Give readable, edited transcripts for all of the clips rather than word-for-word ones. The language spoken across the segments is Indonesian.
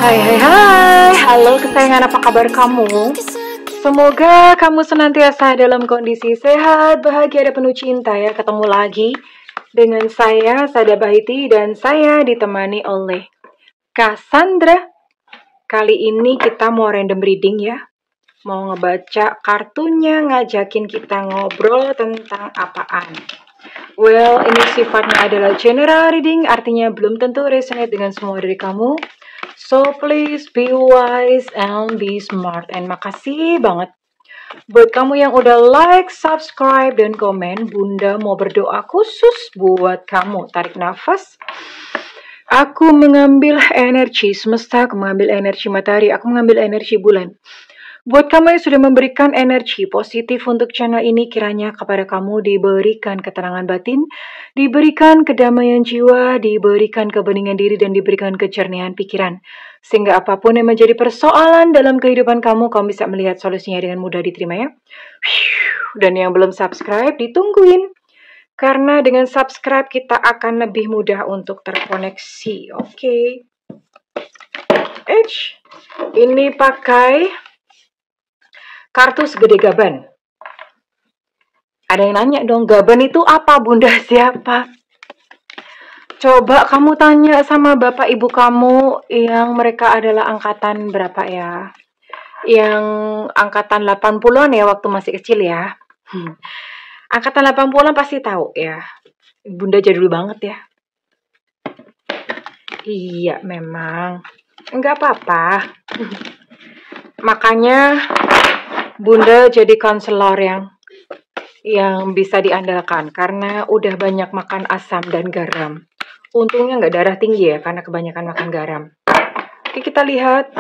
Hai hai hai, halo kesayangan, apa kabar kamu? Semoga kamu senantiasa dalam kondisi sehat, bahagia, dan penuh cinta ya. Ketemu lagi dengan saya, Sada Bahiti, dan saya ditemani oleh Cassandra. Kali ini kita mau random reading ya. Mau ngebaca kartunya, ngajakin kita ngobrol tentang apaan. Well, ini sifatnya adalah general reading, artinya belum tentu resonate dengan semua dari kamu. So please be wise and be smart. And makasih banget buat kamu yang udah like, subscribe, dan komen. Bunda mau berdoa khusus buat kamu. Tarik nafas. Aku mengambil energi semesta, aku mengambil energi matahari, aku mengambil energi bulan. Buat kamu yang sudah memberikan energi positif untuk channel ini, kiranya kepada kamu diberikan ketenangan batin, diberikan kedamaian jiwa, diberikan kebeningan diri, dan diberikan kejernihan pikiran. Sehingga apapun yang menjadi persoalan dalam kehidupan kamu, kamu bisa melihat solusinya dengan mudah diterima ya. Dan yang belum subscribe, ditungguin. Karena dengan subscribe kita akan lebih mudah untuk terkoneksi. Oke. Ini pakai kartu segede gaban. Ada yang nanya dong, gaban itu apa, Bunda siapa? Coba kamu tanya sama bapak ibu kamu yang mereka adalah angkatan berapa ya? Yang angkatan 80-an ya, waktu masih kecil ya. Angkatan 80-an pasti tahu ya. Bunda jadul banget ya. Iya memang. Enggak apa-apa. Makanya Bunda jadi konselor yang bisa diandalkan karena udah banyak makan asam dan garam. Untungnya nggak darah tinggi ya karena kebanyakan makan garam. Oke, kita lihat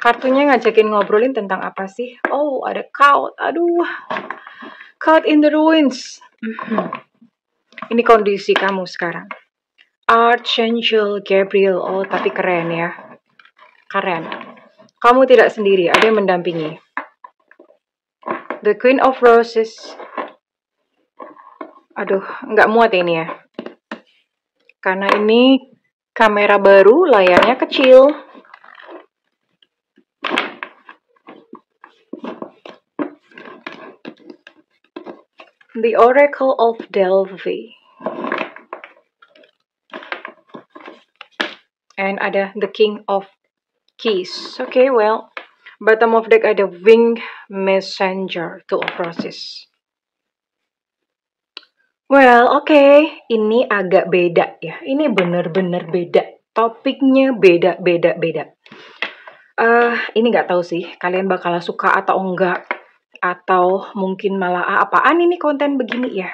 kartunya ngajakin ngobrolin tentang apa sih? Oh, ada cloud. Aduh, cloud in the ruins. Ini kondisi kamu sekarang. Archangel Gabriel. Oh, tapi keren ya. Keren. Kamu tidak sendiri, ada yang mendampingi. The Queen of Roses. Aduh, nggak muat ini ya. Karena ini kamera baru, layarnya kecil. The Oracle of Delphi. And ada The King of Keys. Okay, well. Bottom of deck ada Winged Messenger, Two of Roses. Well, okay. Ini agak beda ya. Ini bener-bener beda. Topiknya beda. Ini nggak tahu sih. Kalian bakal suka atau enggak. Atau mungkin malah apaan ini konten begini ya.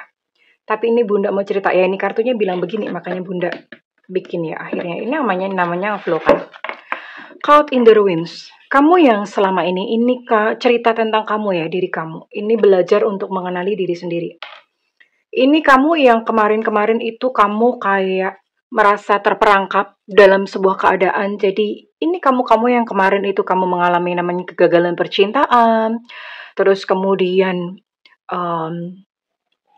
Tapi ini Bunda mau cerita ya. Ini kartunya bilang begini. Makanya Bunda bikin ya akhirnya. Ini namanya flow kan. Cloud in the Ruins. Kamu yang selama ini cerita tentang kamu ya, diri kamu. Ini belajar untuk mengenali diri sendiri. Ini kamu yang kemarin-kemarin itu kamu kayak merasa terperangkap dalam sebuah keadaan. Jadi ini kamu yang kemarin itu kamu mengalami namanya kegagalan percintaan. Terus kemudian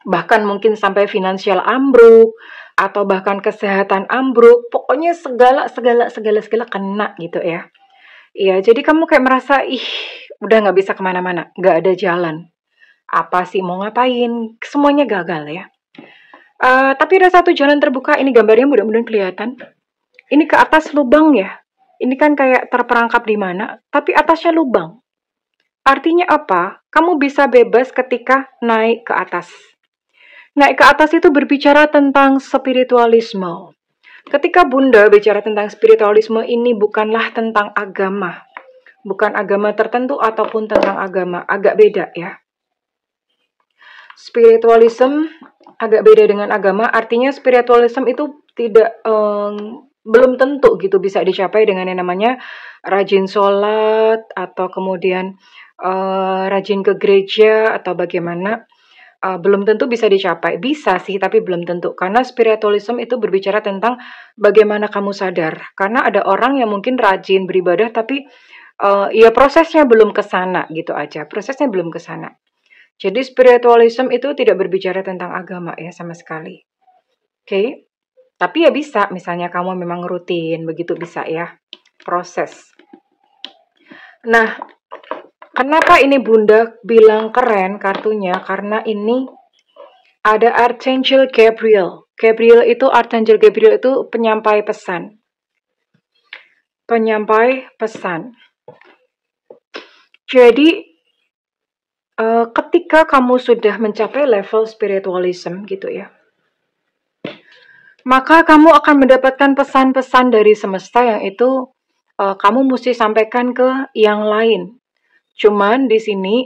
bahkan mungkin sampai finansial ambruk. Atau bahkan kesehatan ambruk. Pokoknya segala kena gitu ya. Iya, jadi kamu kayak merasa, udah gak bisa kemana-mana, gak ada jalan. Apa sih mau ngapain? Semuanya gagal ya. Tapi ada satu jalan terbuka, ini gambarnya mudah-mudahan kelihatan. Ini ke atas lubang ya. Ini kan kayak terperangkap di mana, tapi atasnya lubang. Artinya apa? Kamu bisa bebas ketika naik ke atas. Naik ke atas itu berbicara tentang spiritualisme. Ketika Bunda bicara tentang spiritualisme, ini bukanlah tentang agama. Bukan agama tertentu ataupun tentang agama. Agak beda ya. Spiritualism agak beda dengan agama. Artinya spiritualism itu belum tentu gitu bisa dicapai dengan yang namanya rajin sholat. Atau kemudian rajin ke gereja atau bagaimana. Belum tentu bisa dicapai. Bisa sih, tapi belum tentu. Karena spiritualism itu berbicara tentang bagaimana kamu sadar. Karena ada orang yang mungkin rajin beribadah, tapi ya prosesnya belum ke sana gitu aja. Prosesnya belum ke sana. Jadi spiritualism itu tidak berbicara tentang agama ya sama sekali. Oke? Tapi ya bisa, misalnya kamu memang rutin, begitu bisa ya. proses. Nah, kenapa ini Bunda bilang keren kartunya? Karena ini ada Archangel Gabriel. Archangel Gabriel itu penyampai pesan. Penyampai pesan. Jadi, ketika kamu sudah mencapai level spiritualism gitu ya, maka kamu akan mendapatkan pesan-pesan dari semesta yang itu kamu mesti sampaikan ke yang lain. Cuman di sini,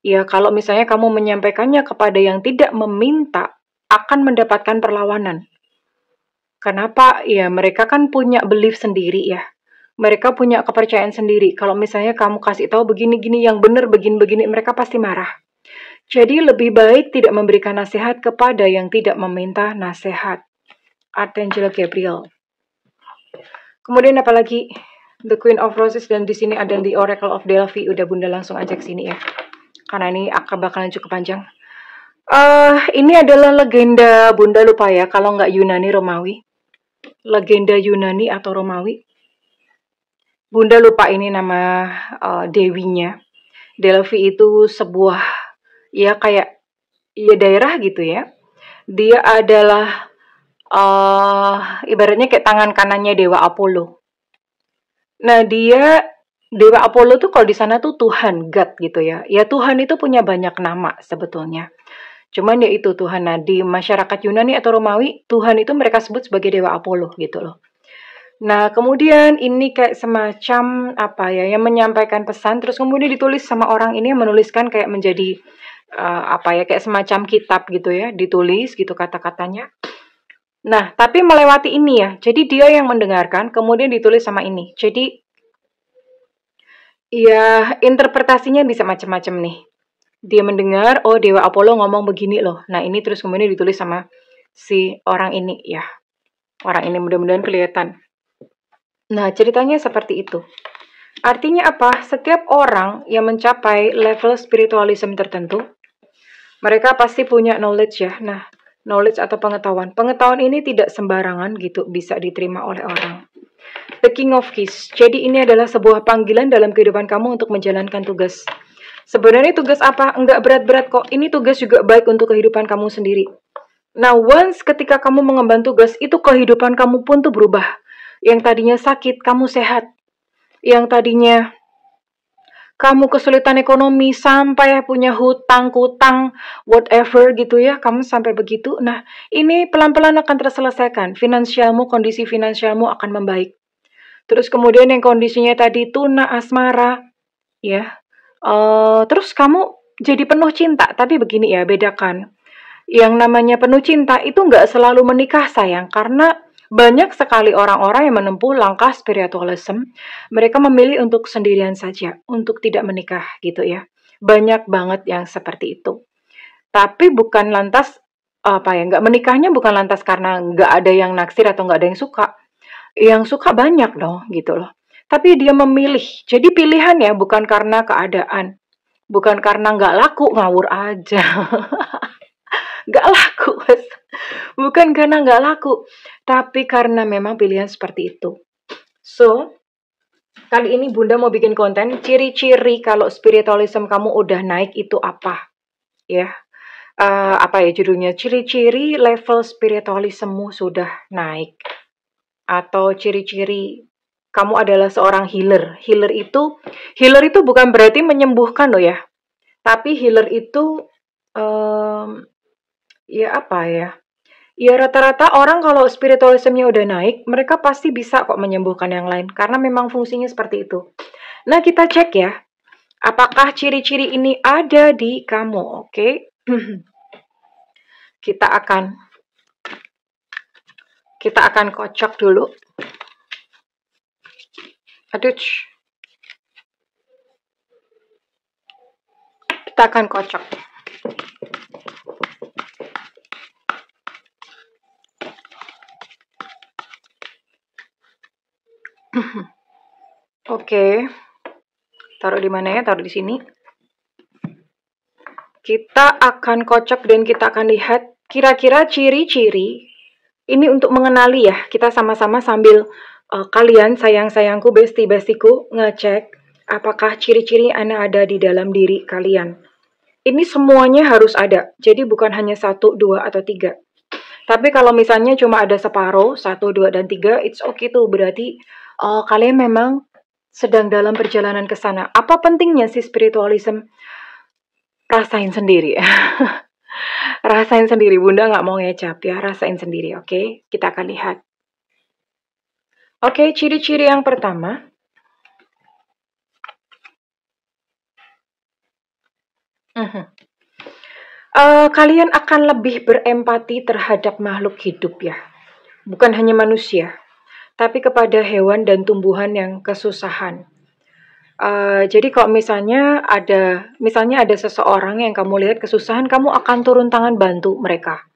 ya kalau misalnya kamu menyampaikannya kepada yang tidak meminta, akan mendapatkan perlawanan. Kenapa? Ya mereka kan punya belief sendiri ya. Mereka punya kepercayaan sendiri. Kalau misalnya kamu kasih tahu begini-gini yang benar, begini-begini, mereka pasti marah. Jadi lebih baik tidak memberikan nasihat kepada yang tidak meminta nasihat. Archangel Gabriel. Kemudian apalagi? The Queen of Roses, dan di sini ada The Oracle of Delphi. Udah Bunda langsung aja ke sini ya. Karena ini akan bakalan cukup panjang. Ini adalah legenda, Bunda lupa ya kalau nggak Yunani Romawi. Legenda Yunani atau Romawi. Bunda lupa ini nama dewinya. Delphi itu sebuah ya kayak ya daerah gitu ya. Dia adalah ibaratnya kayak tangan kanannya Dewa Apollo. Nah, Dewa Apollo tuh kalau di sana tuh Tuhan, God gitu ya. Ya Tuhan itu punya banyak nama sebetulnya. Cuman ya itu Tuhan. Nah, di masyarakat Yunani atau Romawi, Tuhan itu mereka sebut sebagai Dewa Apollo gitu loh. Nah, kemudian ini kayak semacam apa ya, yang menyampaikan pesan, terus kemudian ditulis sama orang ini yang menuliskan kayak menjadi apa ya, kayak semacam kitab gitu ya, ditulis gitu kata-katanya. Nah, tapi melewati ini ya. Jadi dia yang mendengarkan, kemudian ditulis sama ini. Jadi, ya interpretasinya bisa macam-macam nih. Dia mendengar, oh Dewa Apollo ngomong begini loh. Nah, ini terus kemudian ditulis sama si orang ini ya. Orang ini mudah-mudahan kelihatan. Nah, ceritanya seperti itu. Artinya apa? Setiap orang yang mencapai level spiritualism tertentu, mereka pasti punya knowledge ya. Nah, knowledge atau pengetahuan. Pengetahuan ini tidak sembarangan gitu bisa diterima oleh orang. The King of Keys. Jadi ini adalah sebuah panggilan dalam kehidupan kamu untuk menjalankan tugas. Sebenarnya tugas apa? Enggak berat-berat kok. Ini tugas juga baik untuk kehidupan kamu sendiri. Nah, once ketika kamu mengemban tugas, itu kehidupan kamu pun tuh berubah. Yang tadinya sakit, kamu sehat. Yang tadinya kamu kesulitan ekonomi sampai punya hutang-kutang, whatever gitu ya, kamu sampai begitu. Nah, ini pelan-pelan akan terselesaikan. Finansialmu, kondisi finansialmu akan membaik. Terus kemudian yang kondisinya tadi tuna asmara, ya. Terus kamu jadi penuh cinta, tapi begini ya, bedakan. Yang namanya penuh cinta itu nggak selalu menikah sayang, karena banyak sekali orang-orang yang menempuh langkah spiritualism, mereka memilih untuk sendirian saja, untuk tidak menikah gitu ya. Banyak banget yang seperti itu. Tapi bukan lantas, apa ya, nggak menikahnya bukan lantas karena nggak ada yang naksir atau nggak ada yang suka. Yang suka banyak dong gitu loh. Tapi dia memilih, jadi pilihan ya, bukan karena keadaan. Bukan karena nggak laku, ngawur aja. Nggak laku, bukan karena nggak laku, tapi karena memang pilihan seperti itu. So, kali ini Bunda mau bikin konten ciri-ciri kalau spiritualism kamu udah naik itu apa, ya? Apa ya judulnya? Ciri-ciri level spiritualismmu sudah naik, atau ciri-ciri kamu adalah seorang healer. Healer itu bukan berarti menyembuhkan loh ya, tapi healer itu ya apa ya? Ya rata-rata orang kalau spiritualismnya udah naik, mereka pasti bisa kok menyembuhkan yang lain. Karena memang fungsinya seperti itu. Nah kita cek ya, apakah ciri-ciri ini ada di kamu, oke? Kita akan kocok dulu. Aduh. Kita akan kocok. Oke. Taruh di mana ya? Taruh di sini. Kita akan kocok dan kita akan lihat kira-kira ciri-ciri ini untuk mengenali ya. Kita sama-sama sambil kalian sayang-sayangku, besti-bestiku, ngecek apakah ciri-ciri Ana ada di dalam diri kalian. Ini semuanya harus ada, jadi bukan hanya 1, 2, atau 3. Tapi kalau misalnya cuma ada separuh, 1, 2, dan 3, it's okay tuh, berarti kalian memang sedang dalam perjalanan ke sana. Apa pentingnya sih spiritualism? Rasain sendiri. Rasain sendiri, Bunda nggak mau ngecap ya, rasain sendiri, oke? Kita akan lihat. Oke, ciri-ciri yang pertama. Kalian akan lebih berempati terhadap makhluk hidup ya. Bukan hanya manusia, tapi kepada hewan dan tumbuhan yang kesusahan. Jadi kalau misalnya ada seseorang yang kamu lihat kesusahan, kamu akan turun tangan bantu mereka.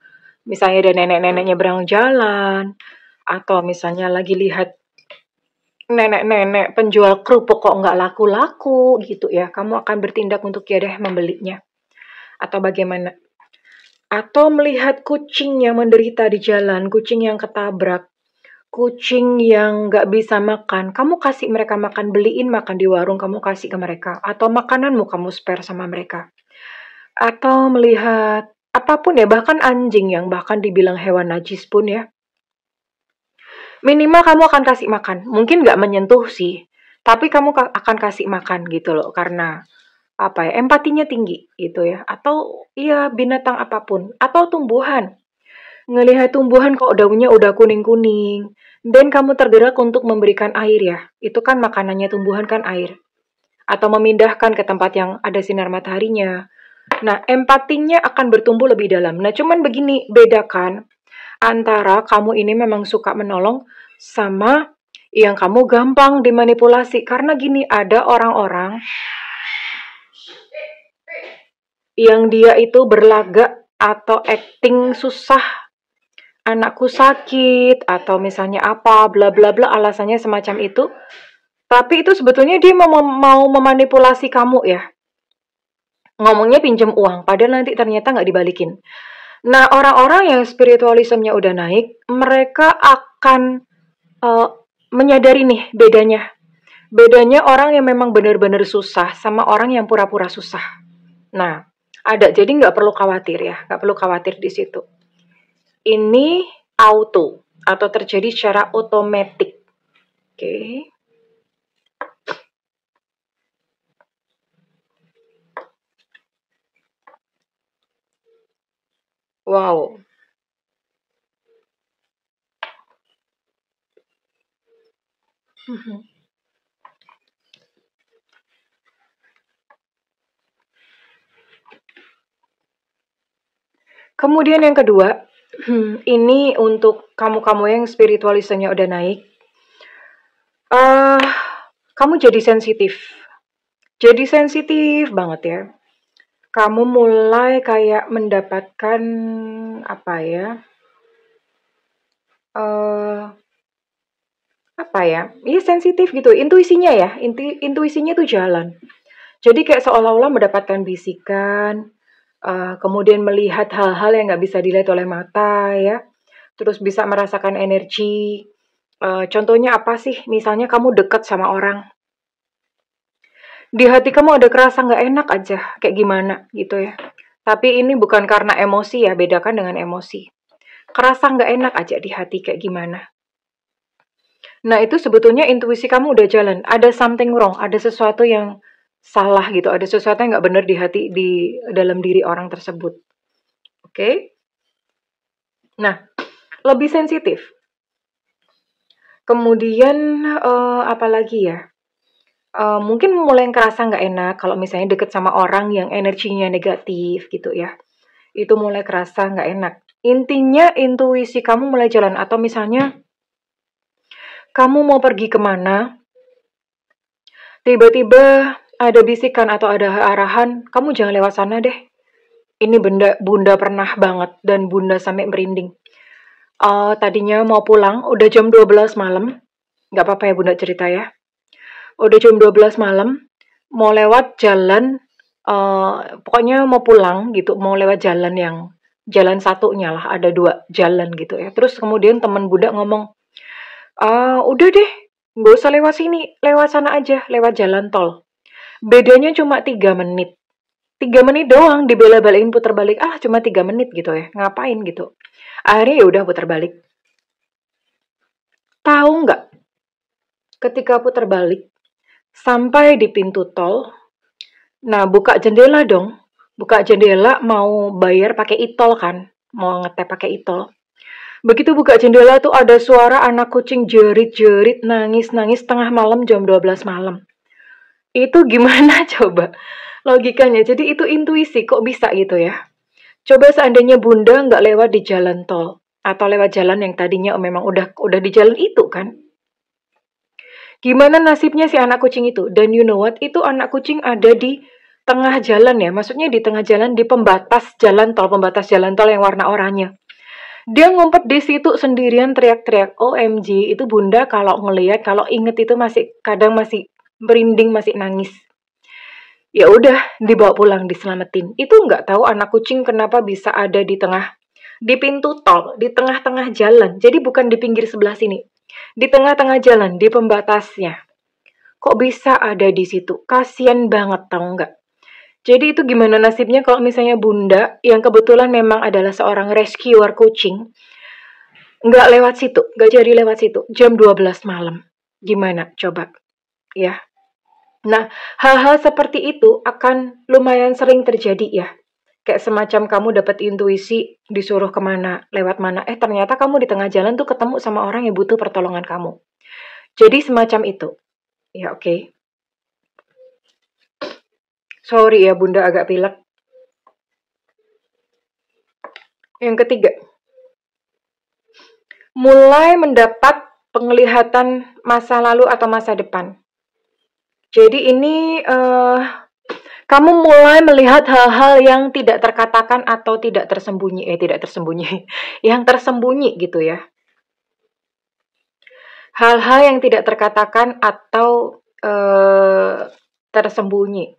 Misalnya ada nenek-nenek nyebrang jalan, atau misalnya lagi lihat nenek-nenek penjual kerupuk kok nggak laku-laku gitu ya, kamu akan bertindak untuk ya deh membelinya. Atau bagaimana? Atau melihat kucing yang menderita di jalan, kucing yang ketabrak, kucing yang nggak bisa makan, kamu kasih mereka makan, beliin makan di warung, kamu kasih ke mereka. Atau makananmu kamu spare sama mereka. Atau melihat apapun ya, bahkan anjing yang bahkan dibilang hewan najis pun ya. Minimal kamu akan kasih makan. Mungkin nggak menyentuh sih, tapi kamu akan kasih makan gitu loh. Karena apa ya, empatinya tinggi gitu ya. Atau iya binatang apapun. Atau tumbuhan. Ngelihat tumbuhan kok daunnya udah kuning-kuning, dan kamu tergerak untuk memberikan air ya. Itu kan makanannya tumbuhan kan air. Atau memindahkan ke tempat yang ada sinar mataharinya. Nah, empatinya akan bertumbuh lebih dalam. Nah, cuman begini, bedakan antara kamu ini memang suka menolong sama yang kamu gampang dimanipulasi. Karena gini, ada orang-orang yang dia itu berlagak atau acting susah, anakku sakit, atau misalnya apa, bla bla bla, alasannya semacam itu. Tapi itu sebetulnya dia mau memanipulasi kamu ya. Ngomongnya pinjam uang, padahal nanti ternyata nggak dibalikin. Nah, orang-orang yang spiritualismenya udah naik, mereka akan menyadari nih bedanya. Bedanya orang yang memang benar-benar susah sama orang yang pura-pura susah. Nah, ada, jadi nggak perlu khawatir ya, nggak perlu khawatir di situ. Ini auto atau terjadi secara otomatis. Oke. Wow. Kemudian yang kedua, ini untuk kamu-kamu yang spiritualismenya udah naik. Kamu jadi sensitif. Jadi sensitif banget ya. Kamu mulai kayak mendapatkan apa ya? Apa ya? Iya sensitif gitu. Intuisinya ya. Intuisinya tuh jalan. Jadi kayak seolah-olah mendapatkan bisikan, kemudian melihat hal-hal yang nggak bisa dilihat oleh mata ya. Terus bisa merasakan energi. Contohnya apa sih? Misalnya kamu dekat sama orang. Di hati kamu ada kerasa nggak enak aja, kayak gimana gitu ya. Tapi ini bukan karena emosi ya, bedakan dengan emosi. Kerasa nggak enak aja di hati kayak gimana. Nah itu sebetulnya intuisi kamu udah jalan. Ada something wrong, ada sesuatu yang salah gitu, ada sesuatu yang nggak benar di hati, di dalam diri orang tersebut. Oke? Nah, lebih sensitif. Kemudian apa lagi ya? Mungkin mulai ngerasa nggak enak kalau misalnya deket sama orang yang energinya negatif gitu ya. Itu mulai kerasa nggak enak. Intinya intuisi kamu mulai jalan. Atau misalnya kamu mau pergi kemana, tiba-tiba ada bisikan atau ada arahan, kamu jangan lewat sana deh. Ini bunda pernah banget dan bunda sampai merinding. Tadinya mau pulang, udah jam 12 malam. Nggak apa-apa ya bunda cerita ya. Udah jam 12 malam, mau lewat jalan, pokoknya mau pulang gitu, mau lewat jalan satunya lah, ada 2 jalan gitu ya. Terus kemudian teman bunda ngomong, Udah deh, nggak usah lewat sini, lewat sana aja, lewat jalan tol. Bedanya cuma 3 menit. 3 menit doang dibela-balain putar balik. Cuma 3 menit gitu ya. Ngapain gitu. Akhirnya ya udah putar balik. Tahu nggak? Ketika putar balik sampai di pintu tol, nah buka jendela dong. Buka jendela mau bayar pakai e-tol kan? Mau ngetep pakai e-tol. Begitu buka jendela tuh ada suara anak kucing jerit-jerit, nangis-nangis tengah malam jam 12 malam. Itu gimana coba logikanya? Jadi itu intuisi, kok bisa gitu ya? Coba seandainya Bunda nggak lewat di jalan tol atau lewat jalan yang tadinya memang udah di jalan itu kan? Gimana nasibnya si anak kucing itu? Dan you know what? Itu anak kucing ada di tengah jalan ya. Maksudnya di tengah jalan di pembatas jalan tol yang warna oranye. Dia ngumpet di situ sendirian teriak-teriak. OMG, itu Bunda kalau ngelihat, kalau inget itu masih kadang masih merinding, masih nangis. Ya udah, dibawa pulang, diselamatin. Itu nggak tahu anak kucing kenapa bisa ada di pintu tol, di tengah-tengah jalan. Jadi bukan di pinggir sebelah sini. Di tengah-tengah jalan, di pembatasnya. Kok bisa ada di situ? Kasian banget, tahu nggak? Jadi itu gimana nasibnya kalau misalnya Bunda, yang kebetulan memang adalah seorang rescuer kucing, nggak lewat situ, nggak jadi lewat situ, jam 12 malam. Gimana? Coba, ya. Nah, hal-hal seperti itu akan lumayan sering terjadi ya. Kayak semacam kamu dapat intuisi disuruh kemana, lewat mana. Ternyata kamu di tengah jalan tuh ketemu sama orang yang butuh pertolongan kamu. Jadi semacam itu. Ya oke. Sorry ya Bunda agak pilek. Yang ketiga, mulai mendapat penglihatan masa lalu atau masa depan. Jadi ini kamu mulai melihat hal-hal yang tidak terkatakan atau tidak tersembunyi, yang tersembunyi gitu ya. Hal-hal yang tidak terkatakan atau tersembunyi.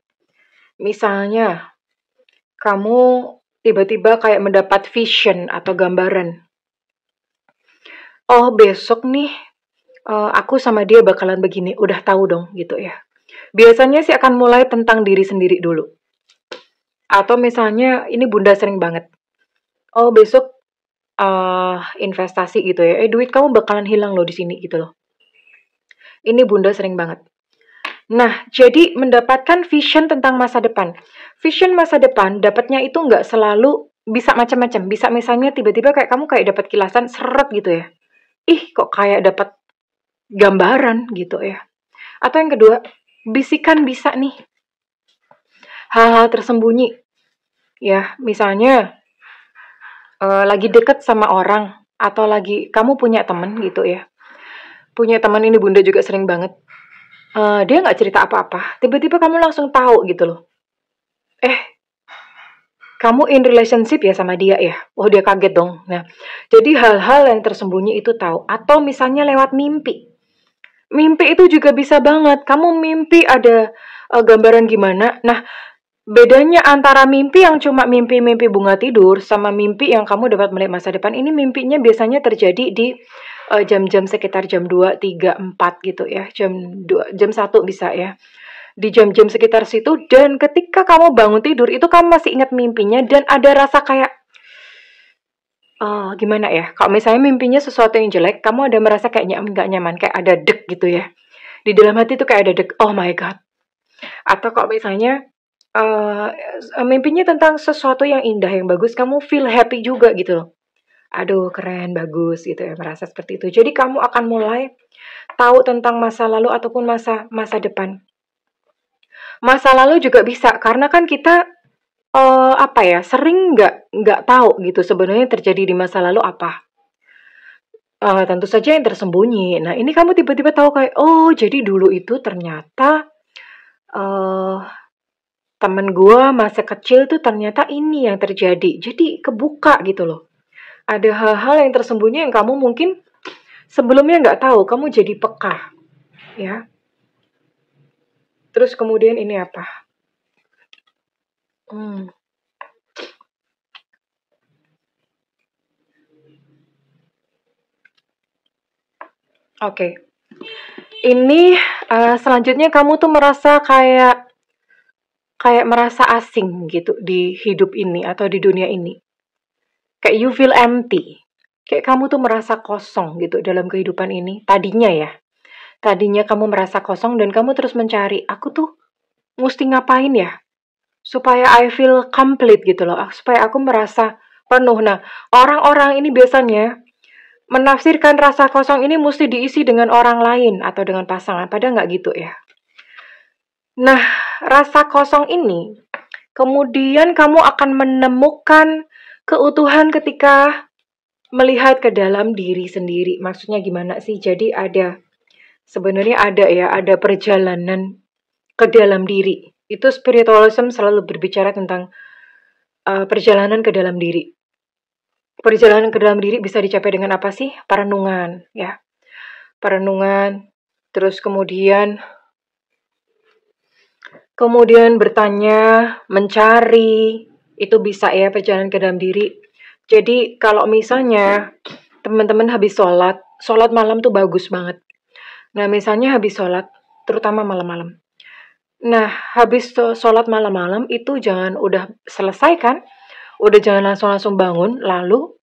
Misalnya, kamu tiba-tiba kayak mendapat vision atau gambaran. Oh, besok nih aku sama dia bakalan begini, udah tahu dong gitu ya. Biasanya sih akan mulai tentang diri sendiri dulu. Atau misalnya, ini Bunda sering banget. Oh, besok investasi gitu ya. Duit kamu bakalan hilang loh di sini gitu loh. Ini Bunda sering banget. Nah, jadi mendapatkan vision tentang masa depan. Vision masa depan dapatnya itu nggak selalu bisa macam-macam. Bisa misalnya tiba-tiba kayak kamu kayak dapat kilasan seret gitu ya. Kok kayak dapat gambaran gitu ya. Atau yang kedua, bisikan bisa nih. Hal-hal tersembunyi. Ya, misalnya lagi deket sama orang atau lagi kamu punya temen gitu ya. Punya teman ini Bunda juga sering banget. Dia nggak cerita apa-apa. Tiba-tiba kamu langsung tahu gitu loh. Kamu in relationship ya sama dia ya? Oh dia kaget dong. Nah, jadi hal-hal yang tersembunyi itu tahu. Atau misalnya lewat mimpi. Mimpi itu juga bisa banget. Kamu mimpi ada gambaran gimana. Nah, bedanya antara mimpi yang cuma mimpi-mimpi bunga tidur sama mimpi yang kamu dapat melihat masa depan. Ini mimpinya biasanya terjadi di jam-jam sekitar jam 2, 3, 4 gitu ya. Jam 1 bisa ya. Di jam-jam sekitar situ, dan ketika kamu bangun tidur itu kamu masih ingat mimpinya dan ada rasa kayak gimana ya, kalau misalnya mimpinya sesuatu yang jelek kamu ada merasa kayak nggak nyaman, kayak ada deg gitu ya di dalam hati tuh, kayak ada deg, oh my god. Atau kalau misalnya mimpinya tentang sesuatu yang indah, yang bagus, kamu feel happy juga gitu loh. Aduh keren, bagus gitu ya, merasa seperti itu. Jadi kamu akan mulai tahu tentang masa lalu ataupun masa depan. Masa lalu juga bisa, karena kan kita sering nggak tahu gitu sebenarnya terjadi di masa lalu apa. Tentu saja yang tersembunyi. Nah, ini kamu tiba-tiba tahu kayak, oh jadi dulu itu ternyata eh temen gua masa kecil tuh ternyata ini yang terjadi. Jadi kebuka gitu loh. Ada hal-hal yang tersembunyi yang kamu mungkin sebelumnya nggak tahu, kamu jadi peka, ya. Terus kemudian ini apa? Hmm. Oke. Ini selanjutnya kamu tuh merasa kayak merasa asing gitu di hidup ini atau di dunia ini. Kayak you feel empty. Kayak kamu tuh merasa kosong gitu dalam kehidupan ini. Tadinya ya. Tadinya kamu merasa kosong dan kamu terus mencari, aku tuh mesti ngapain ya? Supaya I feel complete gitu loh. Supaya aku merasa penuh. Nah, orang-orang ini biasanya menafsirkan rasa kosong ini mesti diisi dengan orang lain atau dengan pasangan. Padahal nggak gitu ya. Nah, rasa kosong ini kemudian kamu akan menemukan keutuhan ketika melihat ke dalam diri sendiri. Maksudnya gimana sih? Jadi sebenarnya ada perjalanan ke dalam diri. Itu spiritualism selalu berbicara tentang perjalanan ke dalam diri. Perjalanan ke dalam diri bisa dicapai dengan apa sih? Perenungan, ya. Perenungan, terus kemudian bertanya, mencari, itu bisa ya perjalanan ke dalam diri. Jadi kalau misalnya teman-teman habis sholat malam tuh bagus banget. Nah misalnya habis sholat, terutama malam-malam. Nah habis sholat malam-malam itu jangan udah selesai kan, udah jangan langsung bangun lalu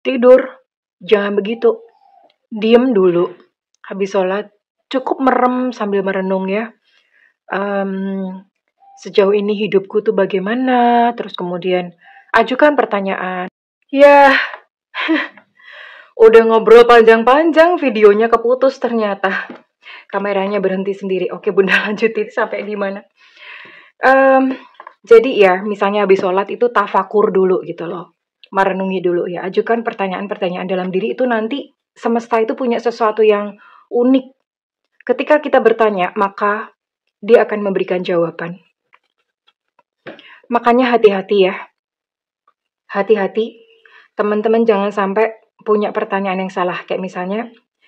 tidur. Jangan begitu, diem dulu. Habis sholat cukup merem sambil merenung ya. Sejauh ini hidupku tuh bagaimana, terus kemudian ajukan pertanyaan. Ya, udah ngobrol panjang-panjang, videonya keputus ternyata. Kameranya berhenti sendiri. Oke, Bunda lanjutin sampai di mana. Jadi ya, misalnya habis sholat itu tafakur dulu gitu loh. Merenungi dulu ya. Ajukan pertanyaan-pertanyaan dalam diri itu nanti semesta itu punya sesuatu yang unik. Ketika kita bertanya, maka dia akan memberikan jawaban. Makanya hati-hati ya. Hati-hati, teman-teman jangan sampai punya pertanyaan yang salah. Kayak misalnya,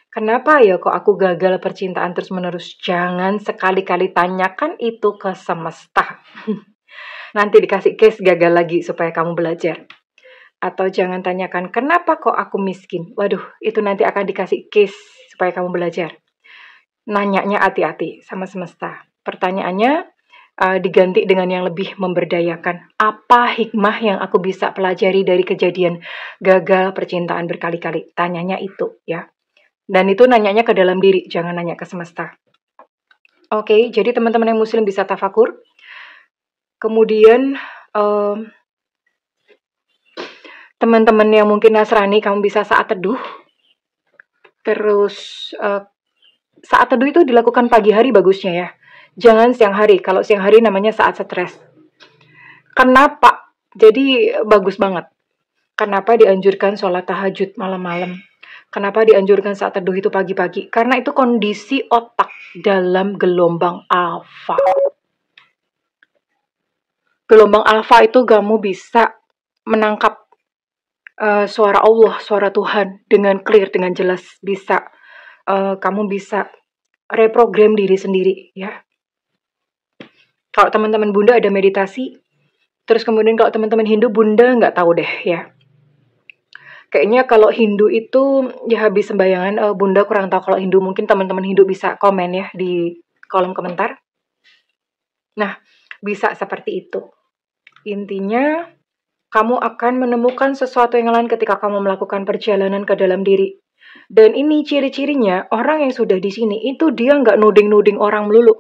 kenapa ya kok aku gagal percintaan terus-menerus? Jangan sekali-kali tanyakan itu ke semesta. Nanti dikasih case gagal lagi supaya kamu belajar. Atau jangan tanyakan, kenapa kok aku miskin? Waduh, itu nanti akan dikasih case supaya kamu belajar. Nanyanya hati-hati sama semesta. Pertanyaannya diganti dengan yang lebih memberdayakan. Apa hikmah yang aku bisa pelajari dari kejadian gagal percintaan berkali-kali? Tanyanya itu ya. Dan itu nanyanya ke dalam diri, jangan nanya ke semesta. Oke, jadi teman-teman yang muslim bisa tafakur. Kemudian teman-teman yang mungkin Nasrani, kamu bisa saat teduh. Terus saat teduh itu dilakukan pagi hari bagusnya ya. Jangan siang hari. Kalau siang hari namanya saat stres. Kenapa? Jadi bagus banget. Kenapa dianjurkan sholat tahajud malam-malam? Kenapa dianjurkan saat teduh itu pagi-pagi? Karena itu kondisi otak dalam gelombang alfa. Gelombang alfa itu kamu bisa menangkap suara Allah, suara Tuhan dengan clear, dengan jelas. Bisa. Kamu bisa reprogram diri sendiri ya. Kalau teman-teman Bunda ada meditasi, terus kemudian kalau teman-teman Hindu, Bunda nggak tahu deh ya. Kayaknya kalau Hindu itu ya habis sembayangan, Bunda kurang tahu kalau Hindu. Mungkin teman-teman Hindu bisa komen ya di kolom komentar. Nah, bisa seperti itu. Intinya, kamu akan menemukan sesuatu yang lain ketika kamu melakukan perjalanan ke dalam diri. Dan ini ciri-cirinya, orang yang sudah di sini itu dia nggak nuding-nuding orang melulu.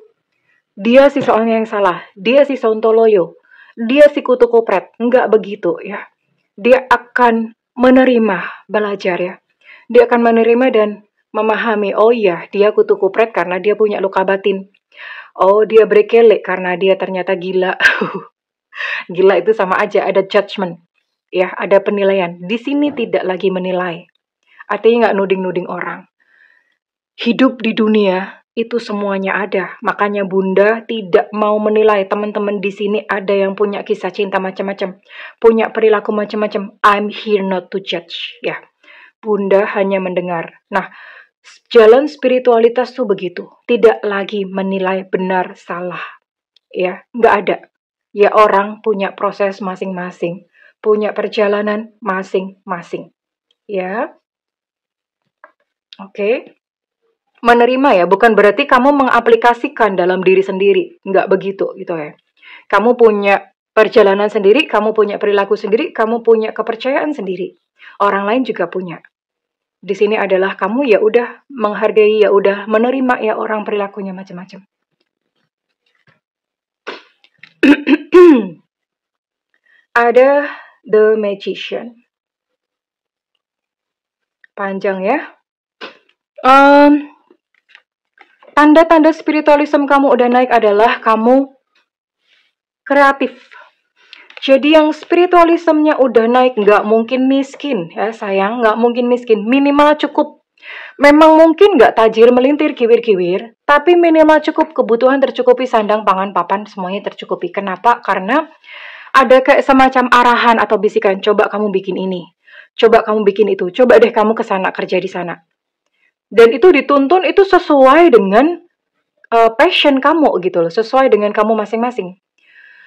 Dia si soalnya yang salah, dia si sontoloyo, dia si kutu kopret, nggak begitu ya. Dia akan menerima, belajar ya. Dia akan menerima dan memahami, oh iya, dia kutu kopret karena dia punya luka batin. Oh, dia brekele karena dia ternyata gila. Gila itu sama aja, ada judgment. Ya, ada penilaian. Di sini tidak lagi menilai. Artinya nggak nuding-nuding orang. Hidup di dunia itu semuanya ada. Makanya Bunda tidak mau menilai teman-teman di sini ada yang punya kisah cinta macam-macam, punya perilaku macam-macam. I'm here not to judge. Ya, Bunda hanya mendengar. Nah, jalan spiritualitas tuh begitu. Tidak lagi menilai benar salah. Ya, nggak ada. Ya orang punya proses masing-masing, punya perjalanan masing-masing. Ya, oke. Menerima ya, bukan berarti kamu mengaplikasikan dalam diri sendiri. Nggak begitu gitu ya. Kamu punya perjalanan sendiri, kamu punya perilaku sendiri, kamu punya kepercayaan sendiri. Orang lain juga punya. Di sini adalah kamu ya udah menghargai, ya udah menerima ya orang perilakunya macam-macam. Ada The Magician. Panjang ya. Tanda-tanda spiritualisme kamu udah naik adalah kamu kreatif. Jadi yang spiritualismenya udah naik nggak mungkin miskin ya sayang, nggak mungkin miskin. Minimal cukup. Memang mungkin nggak tajir melintir kiwir-kiwir, tapi minimal cukup, kebutuhan tercukupi, sandang, pangan, papan, semuanya tercukupi. Kenapa? Karena ada kayak semacam arahan atau bisikan, coba kamu bikin ini, coba kamu bikin itu, coba deh kamu ke sana, kerja di sana. Dan itu dituntun, itu sesuai dengan passion kamu gitu loh, sesuai dengan kamu masing-masing.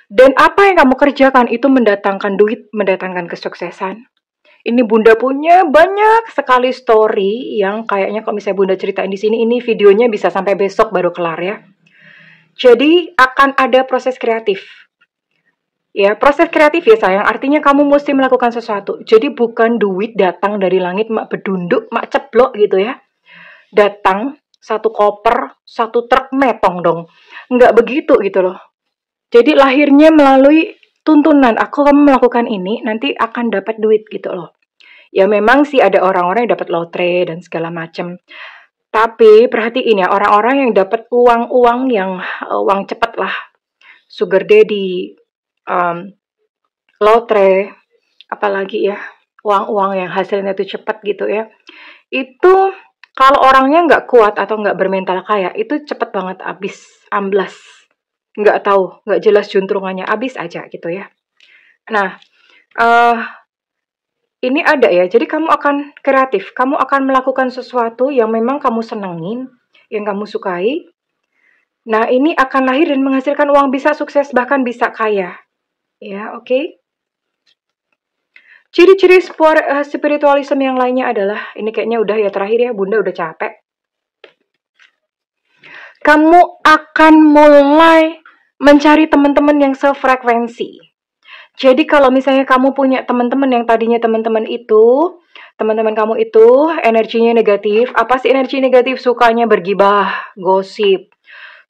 Dan apa yang kamu kerjakan itu mendatangkan duit, mendatangkan kesuksesan. Ini Bunda punya banyak sekali story yang kayaknya kalau misalnya Bunda ceritain di sini, ini videonya bisa sampai besok baru kelar ya. Jadi akan ada proses kreatif. Ya, proses kreatif ya sayang, artinya kamu mesti melakukan sesuatu. Jadi bukan duit datang dari langit, mak bedunduk, mak ceblok gitu ya. Datang, satu koper, satu truk metong dong. Nggak begitu gitu loh. Jadi lahirnya melalui tuntunan, aku kamu melakukan ini, nanti akan dapat duit gitu loh. Ya memang sih ada orang-orang yang dapat lotre dan segala macam. Tapi perhatiin ya, orang-orang yang dapat uang-uang yang uang cepat lah. Sugar daddy, lotre, apalagi ya, uang-uang yang hasilnya itu cepat gitu ya. Itu kalau orangnya nggak kuat atau nggak bermental kaya, itu cepat banget habis, amblas. Nggak tahu, nggak jelas juntrungannya, habis aja gitu ya. Nah, ini ada ya, jadi kamu akan kreatif, kamu akan melakukan sesuatu yang memang kamu senengin, yang kamu sukai. Nah, ini akan lahir dan menghasilkan uang, bisa sukses, bahkan bisa kaya. Ya, oke. Ciri-ciri spiritualisme yang lainnya adalah, ini kayaknya udah ya terakhir ya, Bunda udah capek. Kamu akan mulai mencari teman-teman yang sefrekuensi. Jadi kalau misalnya kamu punya teman-teman yang tadinya teman-teman kamu itu energinya negatif. Apa sih energi negatif? Sukanya bergibah, gosip.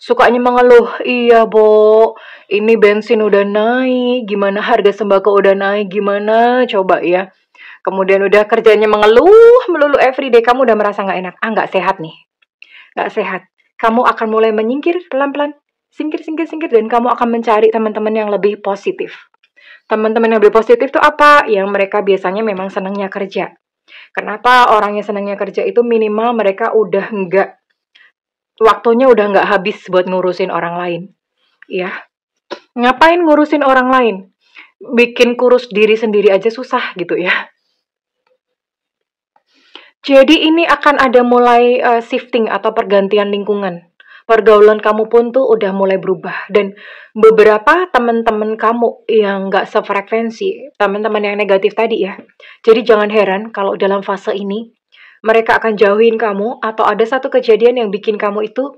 Sukanya mengeluh, iya Bo, ini bensin udah naik, gimana harga sembako udah naik, gimana coba ya. Kemudian udah kerjanya mengeluh melulu everyday, kamu udah merasa nggak enak. Nggak sehat nih, nggak sehat. Kamu akan mulai menyingkir pelan-pelan, singkir, dan kamu akan mencari teman-teman yang lebih positif. Teman-teman yang lebih positif itu apa? Yang mereka biasanya memang senangnya kerja. Kenapa orang yang senangnya kerja itu minimal mereka udah waktunya udah nggak habis buat ngurusin orang lain. Ya, ngapain ngurusin orang lain? Bikin kurus diri sendiri aja susah gitu ya. Jadi ini akan ada mulai shifting atau pergantian lingkungan. Pergaulan kamu pun tuh udah mulai berubah. Dan beberapa teman-teman kamu yang nggak sefrekuensi, teman-teman yang negatif tadi ya. Jadi jangan heran kalau dalam fase ini, mereka akan jauhin kamu atau ada satu kejadian yang bikin kamu itu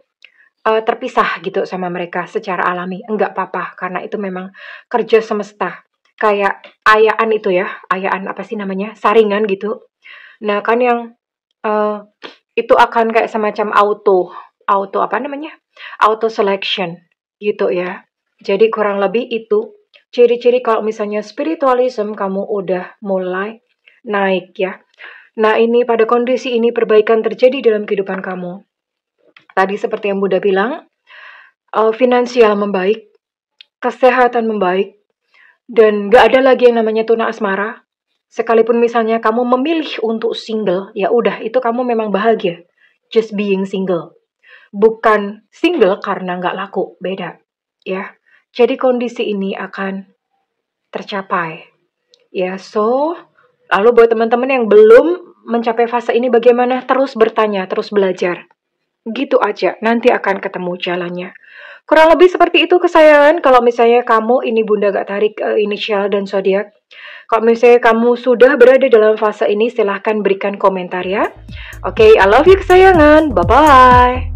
terpisah gitu sama mereka secara alami. Enggak apa-apa, karena itu memang kerja semesta. Kayak ayaan itu ya, ayaan apa sih namanya, saringan gitu. Nah kan yang itu akan kayak semacam auto selection gitu ya. Jadi kurang lebih itu ciri-ciri kalau misalnya spiritualism kamu udah mulai naik ya. Nah ini pada kondisi ini perbaikan terjadi dalam kehidupan kamu. Tadi seperti yang Bunda bilang, finansial membaik, kesehatan membaik, dan gak ada lagi yang namanya tuna asmara. Sekalipun misalnya kamu memilih untuk single, ya udah itu kamu memang bahagia. Just being single. Bukan single karena nggak laku, beda. Ya, jadi kondisi ini akan tercapai. Ya, so, lalu buat teman-teman yang belum mencapai fase ini bagaimana? Terus bertanya, terus belajar. Gitu aja, nanti akan ketemu jalannya. Kurang lebih seperti itu kesayangan. Kalau misalnya kamu ini Bunda gak tarik inisial dan zodiak. Kalau misalnya kamu sudah berada dalam fase ini, silahkan berikan komentar ya. Oke, I love you kesayangan. Bye-bye.